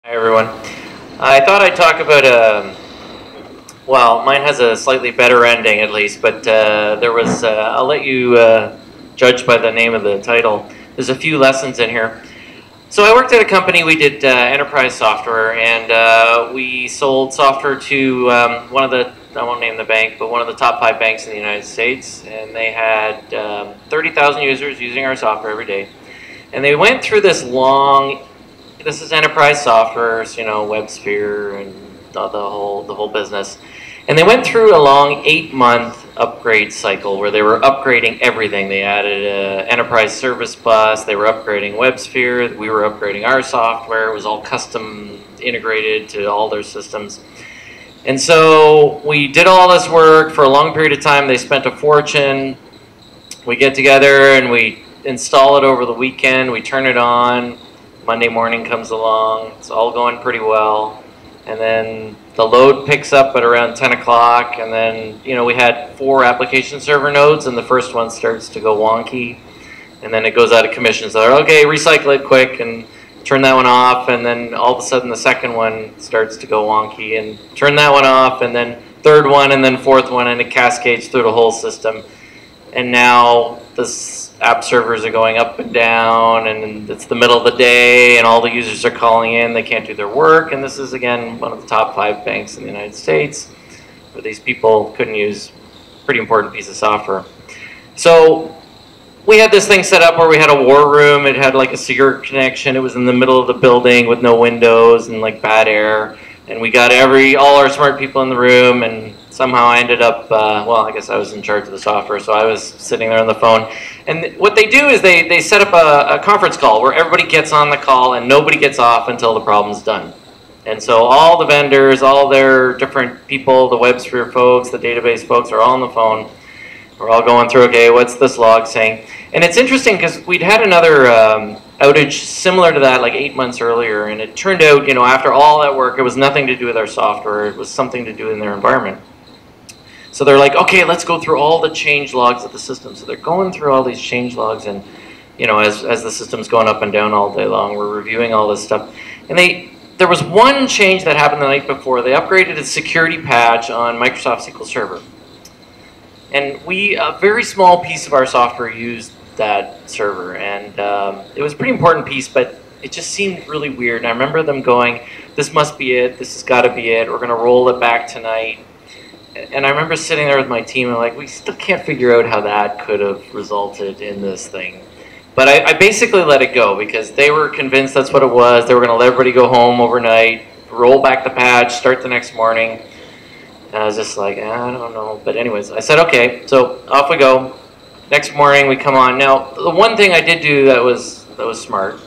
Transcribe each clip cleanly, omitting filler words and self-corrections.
Hi everyone. I thought I'd talk about well, mine has a slightly better ending at least, but there was, I'll let you judge by the name of the title. There's a few lessons in here. So I worked at a company, we did enterprise software, and we sold software to one of the, I won't name the bank, but one of the top 5 banks in the United States, and they had 30,000 users using our software every day. And they went through this long, this is enterprise software, so, you know, WebSphere and the whole business. And they went through a long 8-month upgrade cycle where they were upgrading everything. They added an enterprise service bus, they were upgrading WebSphere, we were upgrading our software, it was all custom integrated to all their systems. And so we did all this work for a long period of time. They spent a fortune. We get together and we install it over the weekend, we turn it on. Monday morning comes along, it's all going pretty well, and then the load picks up at around 10 o'clock, and then, you know, we had 4 application server nodes, and the first one starts to go wonky, and then it goes out of commission. So they're, okay, recycle it quick, and turn that one off, and then all of a sudden the second one starts to go wonky, and turn that one off, and then third one, and then fourth one, and it cascades through the whole system. And now this app servers are going up and down, and it's the middle of the day, and all the users are calling in, they can't do their work, and this is, again, one of the top 5 banks in the United States, where these people couldn't use a pretty important piece of software. So we had this thing set up where we had a war room, it had like a secure connection, it was in the middle of the building with no windows and like bad air, and we got all our smart people in the room, and somehow I ended up, well, I guess I was in charge of the software, so I was sitting there on the phone. And what they do is they set up a conference call where everybody gets on the call and nobody gets off until the problem's done. And so all the vendors, all their different people, the WebSphere folks, the database folks are all on the phone. We're all going through, okay, what's this log saying? And it's interesting because we'd had another outage similar to that like 8 months earlier, and it turned out, you know, after all that work, it was nothing to do with our software, it was something to do in their environment. So they're like, okay, let's go through all the change logs of the system. So they're going through all these change logs, and, you know, as the system's going up and down all day long, we're reviewing all this stuff. And there was one change that happened the night before. They upgraded a security patch on Microsoft SQL Server. And a very small piece of our software used that server. And it was a pretty important piece, but it just seemed really weird. And I remember them going, this must be it, this has got to be it, we're going to roll it back tonight. And I remember sitting there with my team and like, we still can't figure out how that could have resulted in this thing. But I basically let it go because they were convinced that's what it was. They were going to let everybody go home overnight, roll back the patch, start the next morning. And I was just like, I don't know. But anyways, I said, okay, so off we go. Next morning we come on. Now, the one thing I did do that was smart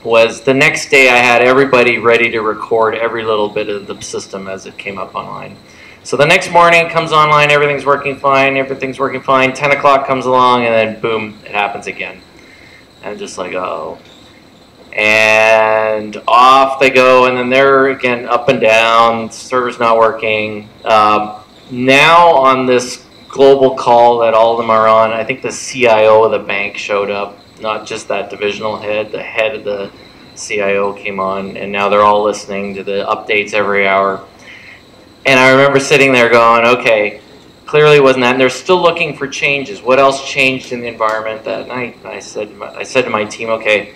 was the next day I had everybody ready to record every little bit of the system as it came up online. So the next morning it comes online, everything's working fine, 10 o'clock comes along, and then boom, it happens again. And I'm just like, oh. And off they go, and then they're again up and down, server's not working. Now on this global call that all of them are on, I think the CIO of the bank showed up. Not just that divisional head, the head of the CIO came on, and now they're all listening to the updates every hour. And I remember sitting there going, okay, clearly it wasn't that, and they're still looking for changes. What else changed in the environment that night? And I said to my team, okay,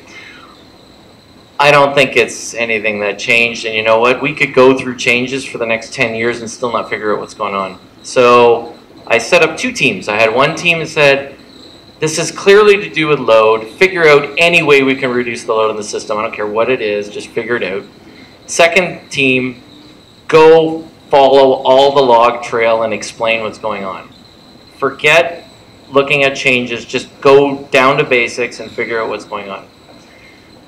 I don't think it's anything that changed, and you know what? We could go through changes for the next 10 years and still not figure out what's going on. So I set up 2 teams. I had one team that said, this is clearly to do with load. Figure out any way we can reduce the load in the system. I don't care what it is, just figure it out. Second team, go follow all the log trail and explain what's going on. Forget looking at changes, just go down to basics and figure out what's going on.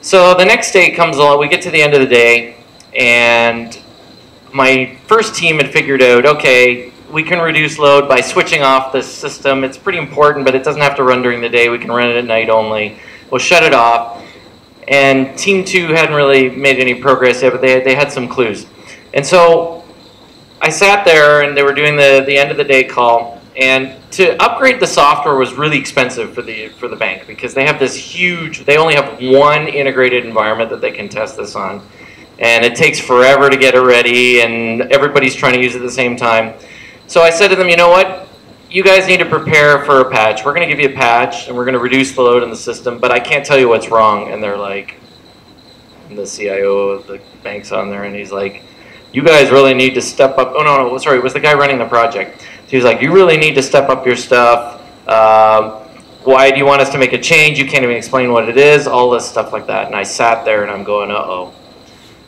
So the next day comes along, we get to the end of the day, and my first team had figured out, okay, we can reduce load by switching off the system. It's pretty important, but it doesn't have to run during the day. We can run it at night only. We'll shut it off. And team 2 hadn't really made any progress yet, but they had some clues. And so I sat there, and they were doing the end of the day call, And to upgrade the software was really expensive for the bank because they have this huge, they only have one integrated environment that they can test this on. And it takes forever to get it ready, and everybody's trying to use it at the same time. So I said to them, you know what? You guys need to prepare for a patch. We're going to give you a patch, and we're going to reduce the load in the system, but I can't tell you what's wrong. And they're like, and the CIO of the bank's on there, and he's like, you guys really need to step up. Oh, no, sorry, it was the guy running the project. So he's like, you really need to step up your stuff. Why do you want us to make a change? You can't even explain what it is, all this stuff like that. And I sat there, and I'm going, uh-oh.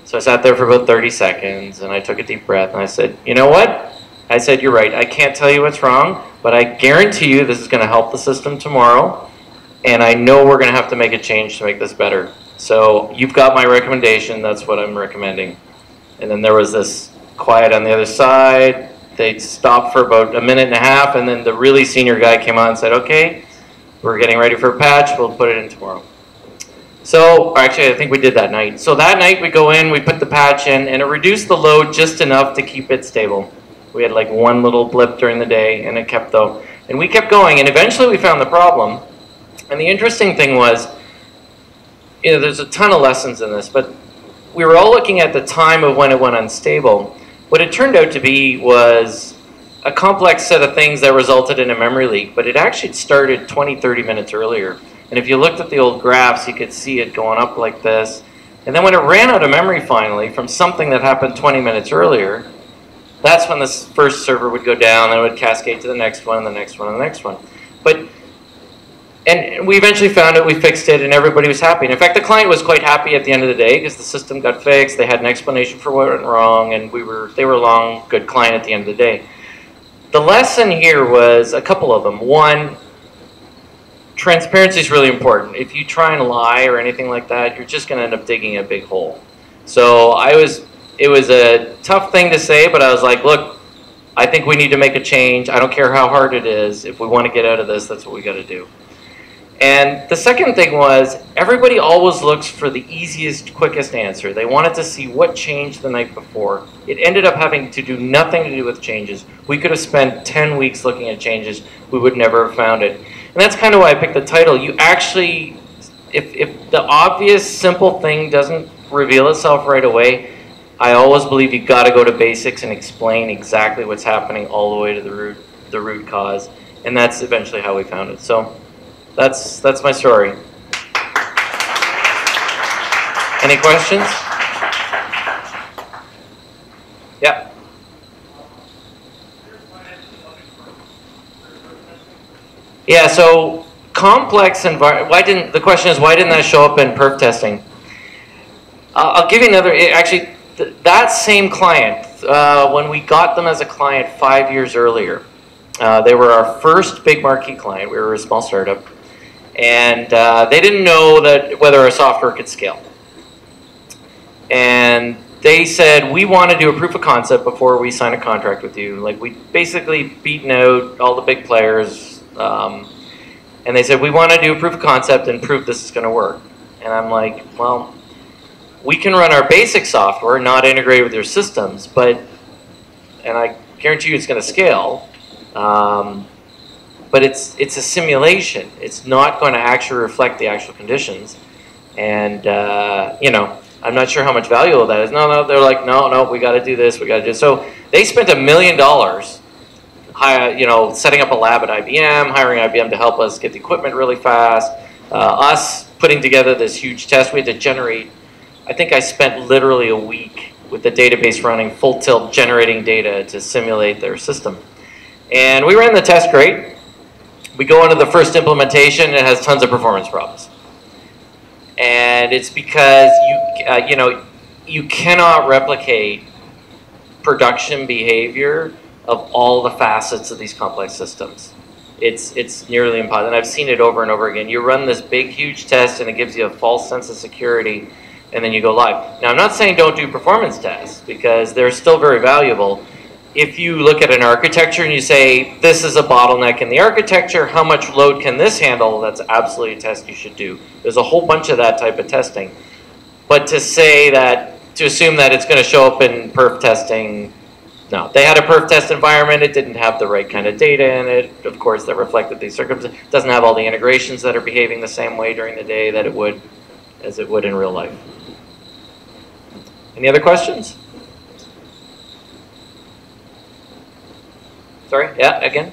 So I sat there for about 30 seconds, and I took a deep breath, and I said, you know what? I said, you're right. I can't tell you what's wrong, but I guarantee you this is going to help the system tomorrow, and I know we're going to have to make a change to make this better. So you've got my recommendation. That's what I'm recommending. And then there was this quiet on the other side. They stopped for about a minute and a half, and then the really senior guy came on and said, okay, we're getting ready for a patch. We'll put it in tomorrow. So, actually, I think we did that night. So that night we go in, we put the patch in, and it reduced the load just enough to keep it stable. We had like one little blip during the day, and it kept though. And we kept going, and eventually we found the problem. And the interesting thing was, you know, there's a ton of lessons in this, but we were all looking at the time of when it went unstable. What it turned out to be was a complex set of things that resulted in a memory leak, but it actually started 20, 30 minutes earlier. And if you looked at the old graphs, you could see it going up like this. And then when it ran out of memory finally from something that happened 20 minutes earlier, that's when this first server would go down, and it would cascade to the next one, and the next one, and the next one. And we eventually found it, we fixed it, and everybody was happy. And in fact, the client was quite happy at the end of the day because the system got fixed, they had an explanation for what went wrong, and they were a long, good client at the end of the day. The lesson here was a couple of them. One, transparency is really important. If you try and lie or anything like that, you're just going to end up digging a big hole. So it was a tough thing to say, but I was like, look, I think we need to make a change. I don't care how hard it is. If we want to get out of this, that's what we got to do. And the second thing was, everybody always looks for the easiest, quickest answer. They wanted to see what changed the night before. It ended up having to do nothing to do with changes. We could have spent 10 weeks looking at changes. We would never have found it. And that's kind of why I picked the title. You actually, if the obvious, simple thing doesn't reveal itself right away, I always believe you've got to go to basics and explain exactly what's happening all the way to the root cause. And that's eventually how we found it. So that's my story. Any questions? Yeah. Yeah, so complex environment, the question is, why didn't that show up in perf testing? I'll give you another, actually, that same client, when we got them as a client 5 years earlier, they were our first big marquee client. We were a small startup. And they didn't know whether our software could scale. And they said, we want to do a proof of concept before we sign a contract with you. Like, we basically beaten out all the big players. And they said, we want to do a proof of concept and prove this is going to work. And I'm like, well, we can run our basic software, not integrate with your systems, and I guarantee you it's going to scale. But it's a simulation. It's not going to actually reflect the actual conditions. And, you know, I'm not sure how much valuable that is. No, they're like, no, we got to do this, we got to do this. So they spent $1 million, you know, setting up a lab at IBM, hiring IBM to help us get the equipment really fast, us putting together this huge test. We had to generate, I think I spent literally a week with the database running full tilt, generating data to simulate their system. And we ran the test great. We go into the first implementation, and it has tons of performance problems. And it's because you know, you cannot replicate production behavior of all the facets of these complex systems. It's nearly impossible, and I've seen it over and over again. You run this big, huge test, and it gives you a false sense of security, and then you go live. Now, I'm not saying don't do performance tests, because they're still very valuable. If you look at an architecture and you say, this is a bottleneck in the architecture, how much load can this handle? That's absolutely a test you should do. There's a whole bunch of that type of testing. But to assume that it's going to show up in perf testing, No, they had a perf test environment. It didn't have the right kind of data in it, of course, that reflected these circumstances. It doesn't have all the integrations that are behaving the same way during the day that it would, as it would in real life. Any other questions? Sorry, yeah, again?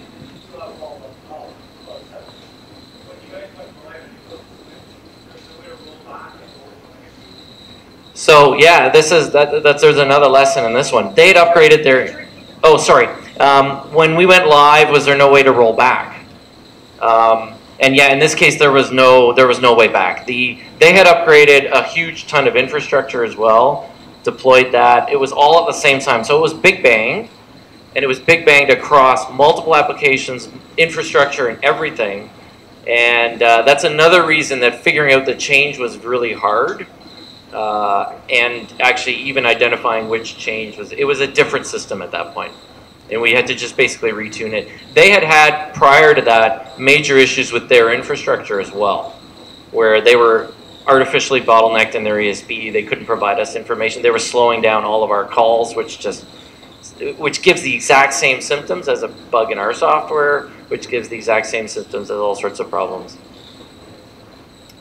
So yeah, this is there's another lesson in this one. They had upgraded their. Oh, sorry. When we went live, was there no way to roll back? And yeah, in this case, there was no way back. They had upgraded a huge ton of infrastructure as well, deployed that. It was all at the same time, so it was big bang, and it was big banged across multiple applications, infrastructure, and everything. And that's another reason that figuring out the change was really hard. And actually even identifying which change it was a different system at that point. And we had to just basically retune it. They had prior to that, major issues with their infrastructure as well, where they were artificially bottlenecked in their ESB. They couldn't provide us information. They were slowing down all of our calls, which gives the exact same symptoms as a bug in our software, which gives the exact same symptoms as all sorts of problems.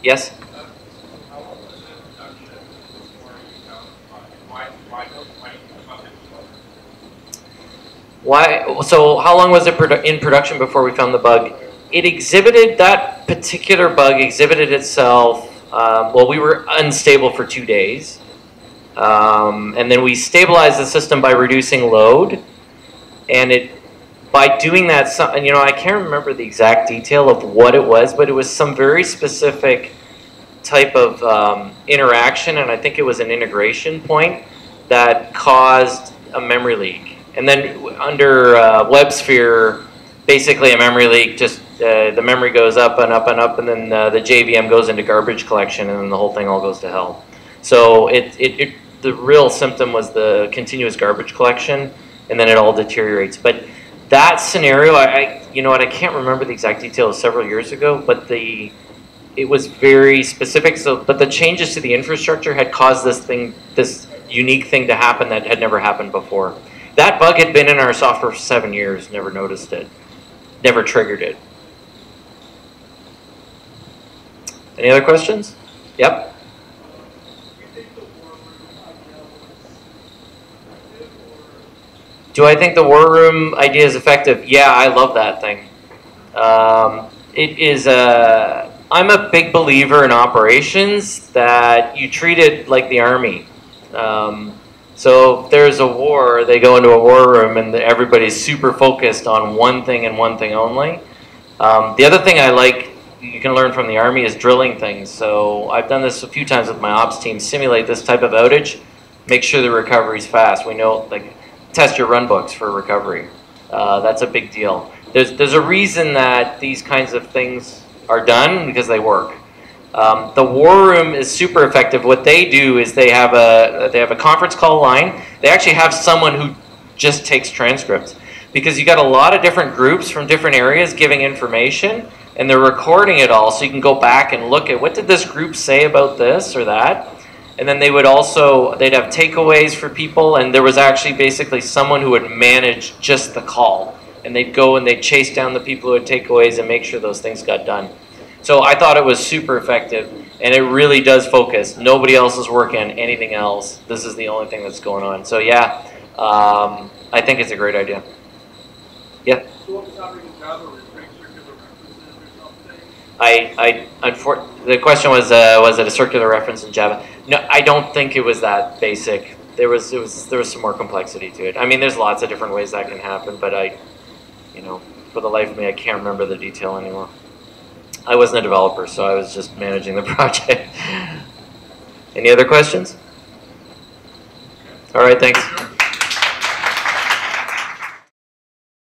Yes? Why? So how long was it in production before we found the bug? It exhibited, that particular bug exhibited itself, well, we were unstable for 2 days. And then we stabilized the system by reducing load. And by doing that, you know, I can't remember the exact detail of what it was, but it was some very specific type of interaction, and I think it was an integration point that caused a memory leak. And then under WebSphere, basically a memory leak, just the memory goes up and up and up, and then the JVM goes into garbage collection, and then the whole thing all goes to hell. So the real symptom was the continuous garbage collection, and then it all deteriorates. But that scenario, you know what, I can't remember the exact details several years ago, but it was very specific. So, but the changes to the infrastructure had caused this unique thing to happen that had never happened before. That bug had been in our software for 7 years, never noticed it, never triggered it. Any other questions? Yep. Do I think the war room idea is effective? Yeah, I love that thing. It is I'm a big believer in operations that you treat it like the army. So if there's a war, they go into a war room and everybody's super focused on one thing and one thing only. The other thing I like, you can learn from the army, is drilling things. So I've done this a few times with my ops team, simulate this type of outage, make sure the recovery's fast. We know, like, test your run books for recovery. That's a big deal. There's a reason that these kinds of things are done, because they work. The war room is super effective. What they do is they have a conference call line. They actually have someone who just takes transcripts, because you got a lot of different groups from different areas giving information, and they're recording it all, so you can go back and look at what did this group say about this or that. And then they'd have takeaways for people, and there was actually basically someone who would manage just the call, and they'd go and they'd chase down the people who had takeaways and make sure those things got done. So I thought it was super effective, and it really does focus. Nobody else is working on anything else. This is the only thing that's going on. So yeah, I think it's a great idea. Yeah? So what was happening in Java? Was it circular references or something? The question was it a circular reference in Java? No, I don't think it was that basic. There was some more complexity to it. I mean, there's lots of different ways that can happen, but for the life of me, I can't remember the detail anymore. I wasn't a developer, so I was just managing the project. Any other questions? All right, thanks.